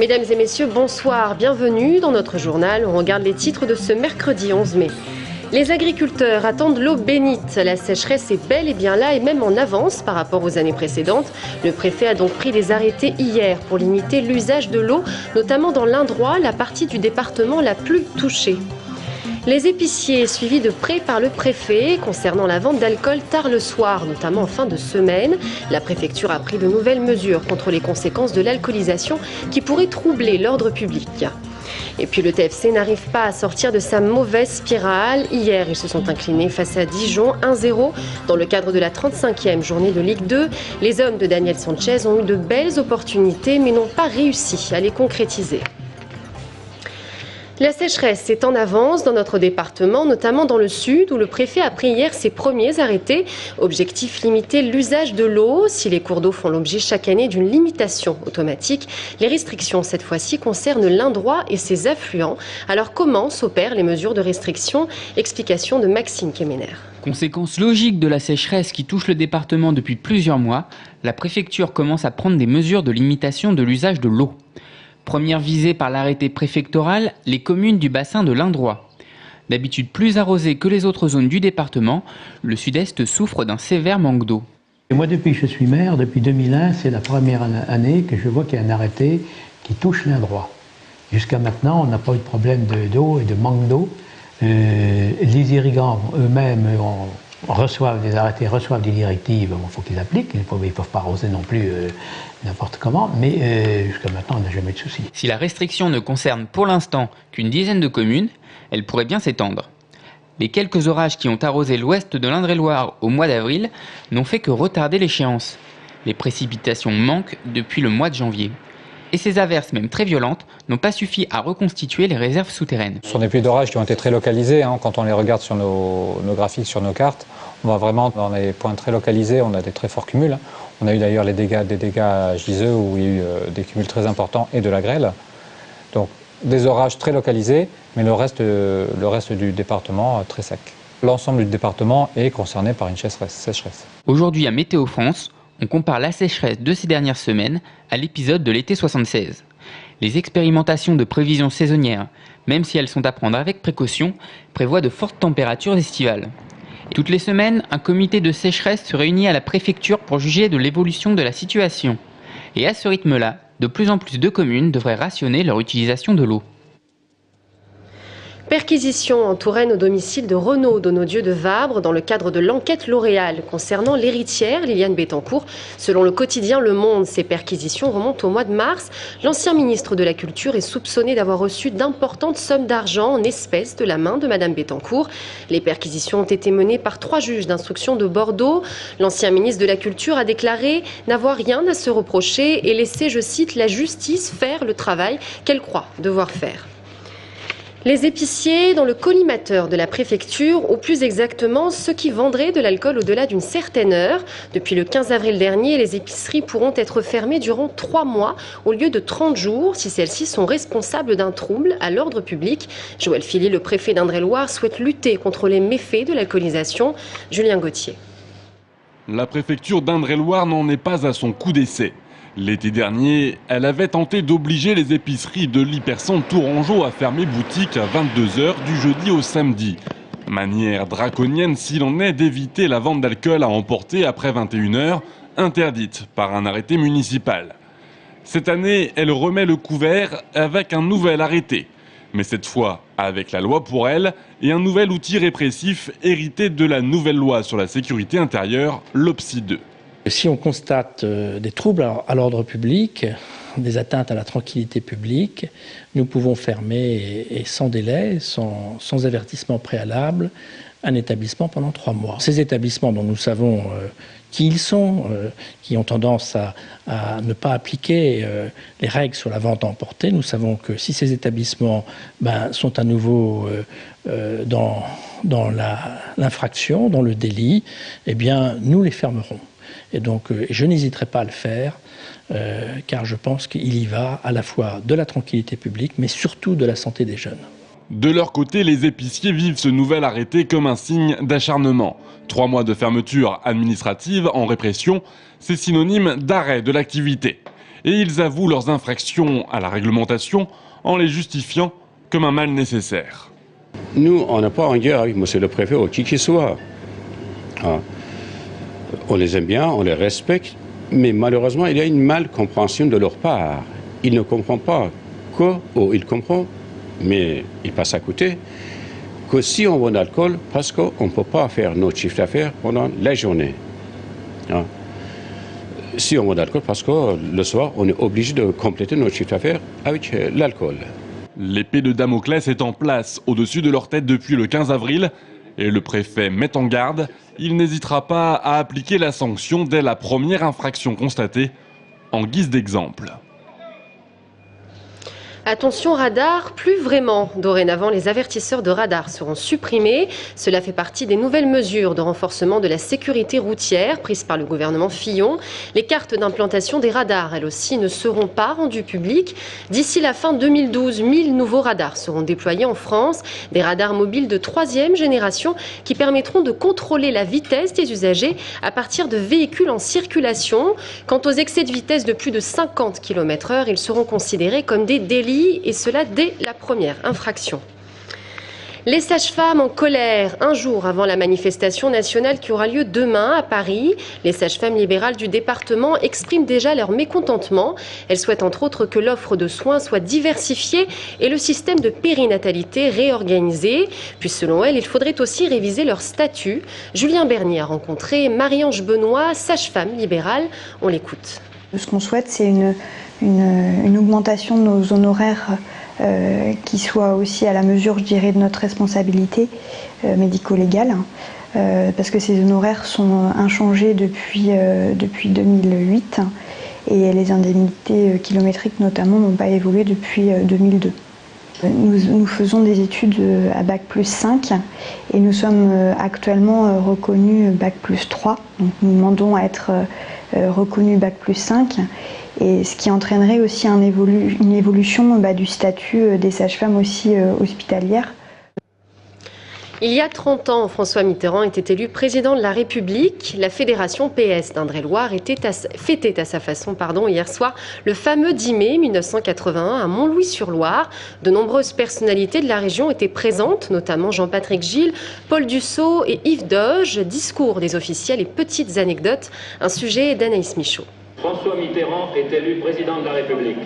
Mesdames et messieurs, bonsoir, bienvenue dans notre journal. On regarde les titres de ce mercredi 11 mai. Les agriculteurs attendent l'eau bénite. La sécheresse est bel et bien là et même en avance par rapport aux années précédentes. Le préfet a donc pris des arrêtés hier pour limiter l'usage de l'eau, notamment dans l'Indrois, la partie du département la plus touchée. Les épiciers suivis de près par le préfet concernant la vente d'alcool tard le soir, notamment en fin de semaine. La préfecture a pris de nouvelles mesures contre les conséquences de l'alcoolisation qui pourraient troubler l'ordre public. Et puis le TFC n'arrive pas à sortir de sa mauvaise spirale. Hier, ils se sont inclinés face à Dijon 1-0 dans le cadre de la 35e journée de Ligue 2. Les hommes de Daniel Sanchez ont eu de belles opportunités mais n'ont pas réussi à les concrétiser. La sécheresse est en avance dans notre département, notamment dans le sud, où le préfet a pris hier ses premiers arrêtés. Objectif, limiter l'usage de l'eau. Si les cours d'eau font l'objet chaque année d'une limitation automatique, les restrictions cette fois-ci concernent l'Indrois et ses affluents. Alors comment s'opèrent les mesures de restriction? Explication de Maxime Kemener. Conséquence logique de la sécheresse qui touche le département depuis plusieurs mois, la préfecture commence à prendre des mesures de limitation de l'usage de l'eau. Première visée par l'arrêté préfectoral, les communes du bassin de l'Indrois. D'habitude plus arrosées que les autres zones du département, le sud-est souffre d'un sévère manque d'eau. Moi, depuis que je suis maire, depuis 2001, c'est la première année que je vois qu'il y a un arrêté qui touche l'Indrois. Jusqu'à maintenant, on n'a pas eu de problème d'eau et de manque d'eau. Les irrigants eux-mêmes reçoivent des arrêtés, reçoivent des directives, il faut qu'ils appliquent, ils ne peuvent pas arroser non plus n'importe comment, mais jusqu'à maintenant on n'a jamais de soucis. Si la restriction ne concerne pour l'instant qu'une dizaine de communes, elle pourrait bien s'étendre. Les quelques orages qui ont arrosé l'ouest de l'Indre-et-Loire au mois d'avril n'ont fait que retarder l'échéance. Les précipitations manquent depuis le mois de janvier. Et ces averses, même très violentes, n'ont pas suffi à reconstituer les réserves souterraines. Ce sont des pluies d'orage qui ont été très localisées. Quand on les regarde sur nos graphiques, sur nos cartes, on va vraiment dans les points très localisés, on a des très forts cumuls. On a eu d'ailleurs des dégâts à Giseux où il y a eu des cumuls très importants et de la grêle. Donc des orages très localisés, mais le reste du département très sec. L'ensemble du département est concerné par une sécheresse. Aujourd'hui à Météo France, on compare la sécheresse de ces dernières semaines à l'épisode de l'été 76. Les expérimentations de prévisions saisonnières, même si elles sont à prendre avec précaution, prévoient de fortes températures estivales. Et toutes les semaines, un comité de sécheresse se réunit à la préfecture pour juger de l'évolution de la situation. Et à ce rythme-là, de plus en plus de communes devraient rationner leur utilisation de l'eau. Perquisition en Touraine au domicile de Renaud Donodieu de Vabre dans le cadre de l'enquête L'Oréal concernant l'héritière Liliane Bettencourt. Selon le quotidien Le Monde, ces perquisitions remontent au mois de mars. L'ancien ministre de la Culture est soupçonné d'avoir reçu d'importantes sommes d'argent en espèces de la main de Madame Bettencourt. Les perquisitions ont été menées par 3 juges d'instruction de Bordeaux. L'ancien ministre de la Culture a déclaré n'avoir rien à se reprocher et laisser, je cite, la justice faire le travail qu'elle croit devoir faire. Les épiciers dans le collimateur de la préfecture, ou plus exactement ceux qui vendraient de l'alcool au-delà d'une certaine heure. Depuis le 15 avril dernier, les épiceries pourront être fermées durant 3 mois au lieu de 30 jours si celles-ci sont responsables d'un trouble à l'ordre public. Joël Philly, le préfet d'Indre-et-Loire, souhaite lutter contre les méfaits de l'alcoolisation. Julien Gauthier. La préfecture d'Indre-et-Loire n'en est pas à son coup d'essai. L'été dernier, elle avait tenté d'obliger les épiceries de l'hypercentre Tourangeau à fermer boutique à 22 h du jeudi au samedi. Manière draconienne s'il en est d'éviter la vente d'alcool à emporter après 21 h, interdite par un arrêté municipal. Cette année, elle remet le couvert avec un nouvel arrêté. Mais cette fois avec la loi pour elle et un nouvel outil répressif hérité de la nouvelle loi sur la sécurité intérieure, l'OPSI 2. Si on constate des troubles à l'ordre public, des atteintes à la tranquillité publique, nous pouvons fermer et sans délai, sans avertissement préalable, un établissement pendant 3 mois. Ces établissements dont nous savons qui ils sont, qui ont tendance à ne pas appliquer les règles sur la vente à emporter, nous savons que si ces établissements sont à nouveau dans l'infraction, dans le délit, eh bien nous les fermerons. Et donc, je n'hésiterai pas à le faire, car je pense qu'il y va à la fois de la tranquillité publique, mais surtout de la santé des jeunes. De leur côté, les épiciers vivent ce nouvel arrêté comme un signe d'acharnement. 3 mois de fermeture administrative en répression, c'est synonyme d'arrêt de l'activité. et ils avouent leurs infractions à la réglementation en les justifiant comme un mal nécessaire. Nous, on n'a pas en guerre avec monsieur le préfet ou qui qu'il soit. Ah. On les aime bien, on les respecte, mais malheureusement, il y a une malcompréhension de leur part. Ils ne comprennent pas ou ils comprennent, mais ils passent à côté, que si on vend de l'alcool, parce qu'on ne peut pas faire notre chiffre d'affaires pendant la journée. Ah. Si on vend de l'alcool, parce que le soir, on est obligé de compléter notre chiffre d'affaires avec l'alcool. L'épée de Damoclès est en place au-dessus de leur tête depuis le 15 avril et le préfet met en garde, il n'hésitera pas à appliquer la sanction dès la première infraction constatée en guise d'exemple. Attention radar, plus vraiment. Dorénavant, les avertisseurs de radar seront supprimés. Cela fait partie des nouvelles mesures de renforcement de la sécurité routière prises par le gouvernement Fillon. Les cartes d'implantation des radars, elles aussi, ne seront pas rendues publiques. D'ici la fin 2012, 1000 nouveaux radars seront déployés en France. Des radars mobiles de 3e génération qui permettront de contrôler la vitesse des usagers à partir de véhicules en circulation. Quant aux excès de vitesse de plus de 50 km/h, ils seront considérés comme des délits, et cela dès la première infraction. Les sages-femmes en colère, un jour avant la manifestation nationale qui aura lieu demain à Paris. Les sages-femmes libérales du département expriment déjà leur mécontentement. Elles souhaitent entre autres que l'offre de soins soit diversifiée et le système de périnatalité réorganisé. Puis selon elles, il faudrait aussi réviser leur statut. Julien Bernier a rencontré Marie-Ange Benoît, sage-femme libérale. On l'écoute. Ce qu'on souhaite, c'est une augmentation de nos honoraires qui soit aussi à la mesure, je dirais, de notre responsabilité médico-légale, parce que ces honoraires sont inchangés depuis 2008 et les indemnités kilométriques notamment n'ont pas évolué depuis 2002. Nous faisons des études à Bac+5 et nous sommes actuellement reconnus Bac+3, donc nous demandons à être reconnus Bac+5. Et ce qui entraînerait aussi une évolution du statut des sages-femmes aussi hospitalières. Il y a 30 ans, François Mitterrand était élu président de la République. La fédération PS d'Indre-et-Loire fêtait à sa façon hier soir le fameux 10 mai 1981 à Montlouis-sur-Loire. De nombreuses personnalités de la région étaient présentes, notamment Jean-Patrick Gilles, Paul Dussault et Yves Doge. Discours des officiels et petites anecdotes. Un sujet d'Anaïs Michaud. François Mitterrand est élu président de la République.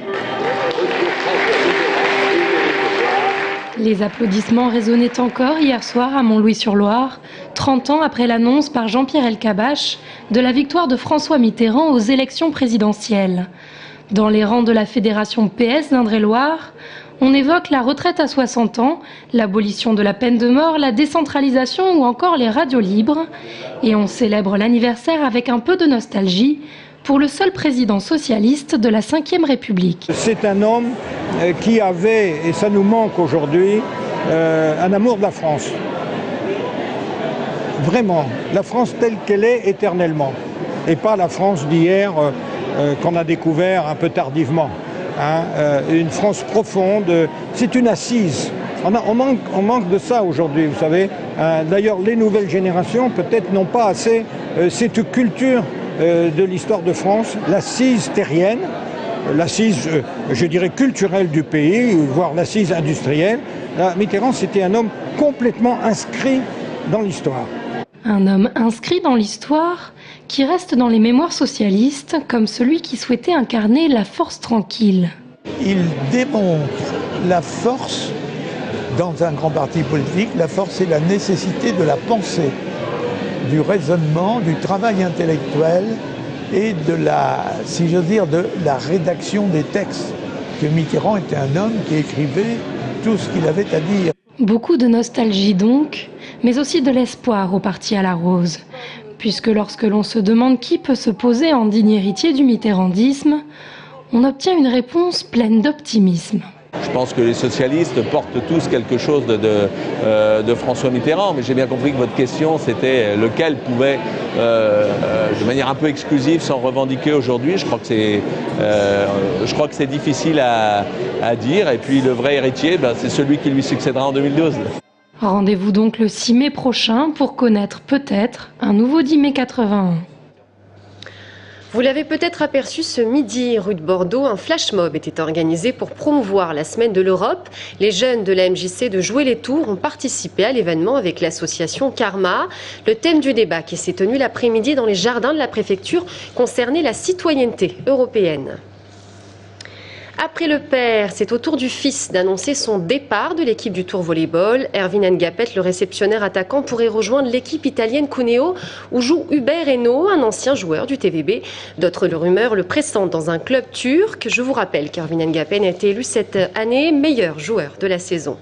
Les applaudissements résonnaient encore hier soir à Montlouis-sur-Loire, 30 ans après l'annonce par Jean-Pierre Elkabbach de la victoire de François Mitterrand aux élections présidentielles. Dans les rangs de la fédération PS d'Indre-et-Loire, on évoque la retraite à 60 ans, l'abolition de la peine de mort, la décentralisation ou encore les radios libres. Et on célèbre l'anniversaire avec un peu de nostalgie pour le seul président socialiste de la Ve République. C'est un homme qui avait, et ça nous manque aujourd'hui, un amour de la France. Vraiment, la France telle qu'elle est éternellement. Et pas la France d'hier qu'on a découvert un peu tardivement. Une France profonde, c'est une assise. On manque de ça aujourd'hui, vous savez. D'ailleurs, les nouvelles générations peut-être n'ont pas assez cette culture de l'histoire de France, l'assise terrienne, l'assise, je dirais, culturelle du pays, voire l'assise industrielle. Là, Mitterrand, c'était un homme complètement inscrit dans l'histoire. Un homme inscrit dans l'histoire qui reste dans les mémoires socialistes comme celui qui souhaitait incarner la force tranquille. Il démontre la force dans un grand parti politique, la force et la nécessité de la pensée, du raisonnement, du travail intellectuel et de la, si j'ose dire, de la rédaction des textes. Que Mitterrand était un homme qui écrivait tout ce qu'il avait à dire. Beaucoup de nostalgie donc, mais aussi de l'espoir au parti à la rose. Puisque lorsque l'on se demande qui peut se poser en digne héritier du mitterrandisme, on obtient une réponse pleine d'optimisme. Je pense que les socialistes portent tous quelque chose de François Mitterrand, mais j'ai bien compris que votre question c'était lequel pouvait, de manière un peu exclusive, s'en revendiquer aujourd'hui. Je crois que c'est difficile à dire, et puis le vrai héritier, c'est celui qui lui succédera en 2012. Rendez-vous donc le 6 mai prochain pour connaître peut-être un nouveau 10 mai 81. Vous l'avez peut-être aperçu ce midi, rue de Bordeaux, un flash mob était organisé pour promouvoir la semaine de l'Europe. Les jeunes de la MJC de Jouer les Tours ont participé à l'événement avec l'association Karma. Le thème du débat qui s'est tenu l'après-midi dans les jardins de la préfecture concernait la citoyenneté européenne. Après le père, c'est au tour du fils d'annoncer son départ de l'équipe du Tour Volleyball. Erwin Ngapet, le réceptionnaire attaquant, pourrait rejoindre l'équipe italienne Cuneo où joue Hubert Hainaut, un ancien joueur du TVB. D'autres rumeurs le pressentent dans un club turc. Je vous rappelle qu'Erwin Ngapet a été élu cette année meilleur joueur de la saison.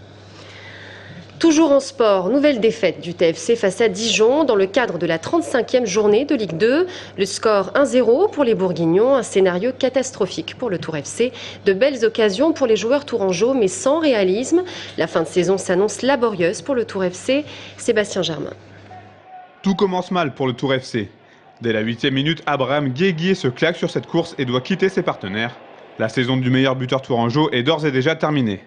Toujours en sport, nouvelle défaite du TFC face à Dijon dans le cadre de la 35e journée de Ligue 2. Le score 1-0 pour les Bourguignons, un scénario catastrophique pour le Tour FC. De belles occasions pour les joueurs tourangeaux mais sans réalisme. La fin de saison s'annonce laborieuse pour le Tour FC. Sébastien Germain. Tout commence mal pour le Tour FC. Dès la 8e minute, Abraham Guéguier se claque sur cette course et doit quitter ses partenaires. La saison du meilleur buteur tourangeau est d'ores et déjà terminée.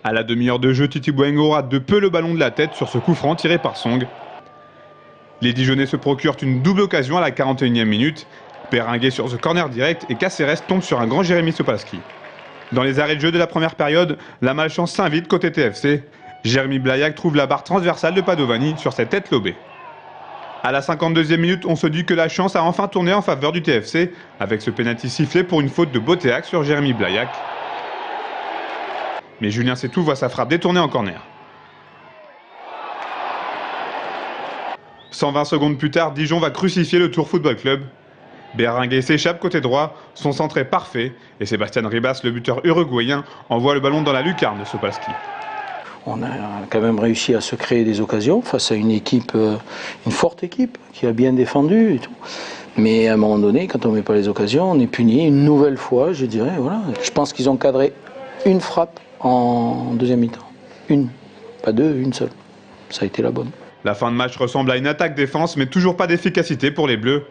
À la demi-heure de jeu, Titi Bouengo rate de peu le ballon de la tête sur ce coup franc tiré par Song. Les Dijonais se procurent une double occasion à la 41e minute. Berenguer sur ce corner direct et Caceres tombe sur un grand Jérémy Sopalski. Dans les arrêts de jeu de la première période, la malchance s'invite côté TFC. Jérémy Blaillac trouve la barre transversale de Padovani sur cette tête lobée. À la 52e minute, on se dit que la chance a enfin tourné en faveur du TFC avec ce pénalty sifflé pour une faute de Boteac sur Jérémy Blaillac. Mais Julien Sétou voit sa frappe détournée en corner. 120 secondes plus tard, Dijon va crucifier le Tour Football Club. Berenguer s'échappe côté droit, son centre est parfait et Sébastien Ribas, le buteur uruguayen, envoie le ballon dans la lucarne de Sopalski. On a quand même réussi à se créer des occasions face à une équipe, une forte équipe qui a bien défendu et tout. Mais à un moment donné, quand on ne met pas les occasions, on est puni une nouvelle fois, je dirais. Voilà. Je pense qu'ils ont cadré une frappe en deuxième mi-temps. Une, pas deux, une seule. Ça a été la bonne. La fin de match ressemble à une attaque-défense, mais toujours pas d'efficacité pour les Bleus.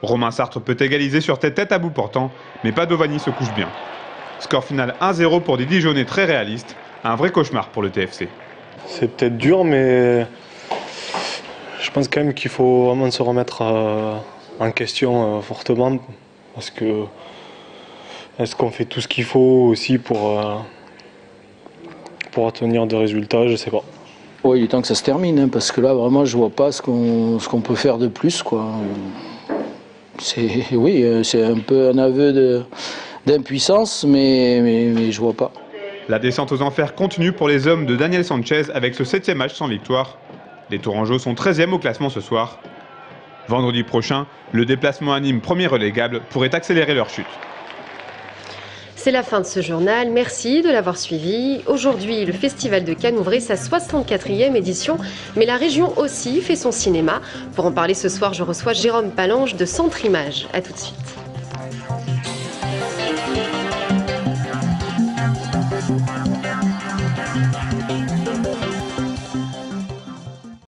Romain Sartre peut égaliser sur tête à bout portant, mais Padovani se couche bien. Score final 1-0 pour des Dijonnais très réalistes. Un vrai cauchemar pour le TFC. C'est peut-être dur, mais je pense quand même qu'il faut vraiment se remettre en question fortement. Parce que est-ce qu'on fait tout ce qu'il faut aussi pour obtenir des résultats, je sais pas. Oui, il est temps que ça se termine, hein, parce que là, vraiment, je vois pas ce qu'on peut faire de plus, quoi. Oui, c'est un peu un aveu d'impuissance, mais je vois pas. La descente aux enfers continue pour les hommes de Daniel Sanchez avec ce 7e match sans victoire. Les Tourangeaux sont 13e au classement ce soir. Vendredi prochain, le déplacement à Nîmes, premier relégable, pourrait accélérer leur chute. C'est la fin de ce journal, merci de l'avoir suivi. Aujourd'hui, le Festival de Cannes ouvrait sa 64e édition, mais la région aussi fait son cinéma. Pour en parler ce soir, je reçois Jérôme Palange de Centre Image. A tout de suite.